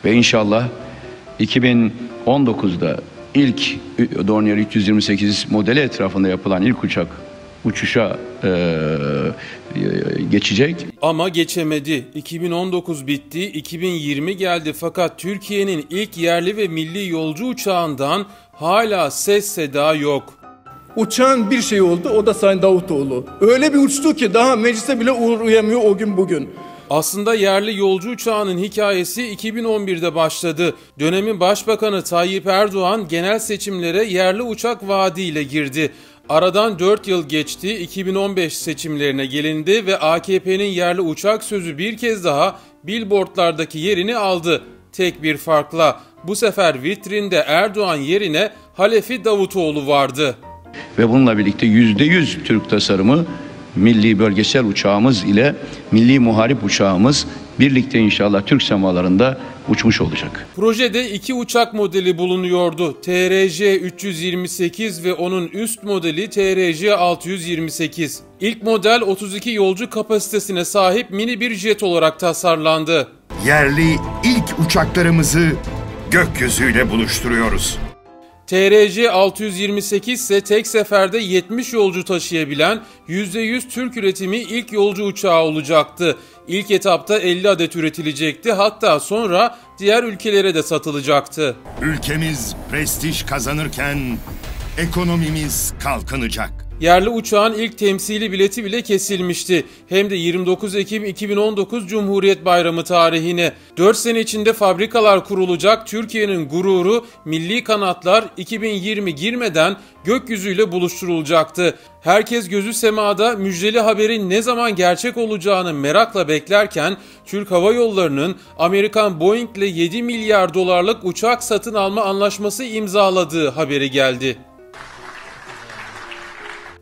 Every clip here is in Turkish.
Ve inşallah 2019'da ilk Dornier 328 modeli etrafında yapılan ilk uçak uçuşa geçecek. Ama geçemedi. 2019 bitti, 2020 geldi fakat Türkiye'nin ilk yerli ve milli yolcu uçağından hala ses seda yok. Uçağın bir şey oldu, o da Sayın Davutoğlu. Öyle bir uçtu ki daha meclise bile uğrayamıyor o gün bugün. Aslında yerli yolcu uçağının hikayesi 2011'de başladı. Dönemin Başbakanı Tayyip Erdoğan genel seçimlere yerli uçak vaadiyle girdi. Aradan 4 yıl geçti, 2015 seçimlerine gelindi ve AKP'nin yerli uçak sözü bir kez daha billboardlardaki yerini aldı. Tek bir farkla bu sefer vitrinde Erdoğan yerine Halefi Davutoğlu vardı. Ve bununla birlikte %100 Türk tasarımı milli bölgesel uçağımız ile milli muharip uçağımız birlikte inşallah Türk semalarında uçmuş olacak. Projede 2 uçak modeli bulunuyordu. TRJ-328 ve onun üst modeli TRJ-628. İlk model 32 yolcu kapasitesine sahip mini bir jet olarak tasarlandı. Yerli ilk uçaklarımızı gökyüzüyle buluşturuyoruz. TRJ-628 ise tek seferde 70 yolcu taşıyabilen %100 Türk üretimi ilk yolcu uçağı olacaktı. İlk etapta 50 adet üretilecekti, hatta sonra diğer ülkelere de satılacaktı. Ülkemiz prestij kazanırken ekonomimiz kalkınacak. Yerli uçağın ilk temsili bileti bile kesilmişti. Hem de 29 Ekim 2019 Cumhuriyet Bayramı tarihine. 4 sene içinde fabrikalar kurulacak, Türkiye'nin gururu milli kanatlar 2020 girmeden gökyüzüyle buluşturulacaktı. Herkes gözü semada, müjdeli haberin ne zaman gerçek olacağını merakla beklerken Türk Hava Yolları'nın Amerikan Boeing ile 7 milyar dolarlık uçak satın alma anlaşması imzaladığı haberi geldi.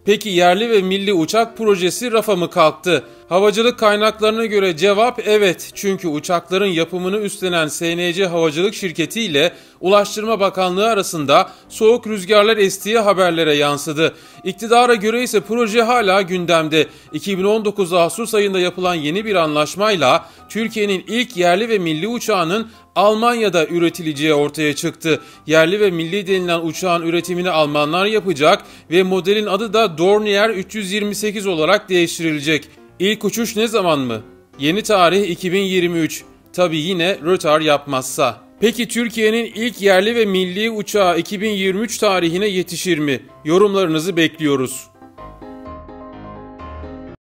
Peki yerli ve milli uçak projesi rafa mı kalktı? Havacılık kaynaklarına göre cevap evet. Çünkü uçakların yapımını üstlenen SNC Havacılık Şirketi ile Ulaştırma Bakanlığı arasında soğuk rüzgarlar estiği haberlere yansıdı. İktidara göre ise proje hala gündemde. 2019 Ağustos ayında yapılan yeni bir anlaşmayla Türkiye'nin ilk yerli ve milli uçağının Almanya'da üretileceği ortaya çıktı. Yerli ve milli denilen uçağın üretimini Almanlar yapacak ve modelin adı da Dornier 328 olarak değiştirilecek. İlk uçuş ne zaman mı? Yeni tarih 2023. Tabii yine rötar yapmazsa. Peki Türkiye'nin ilk yerli ve milli uçağı 2023 tarihine yetişir mi? Yorumlarınızı bekliyoruz.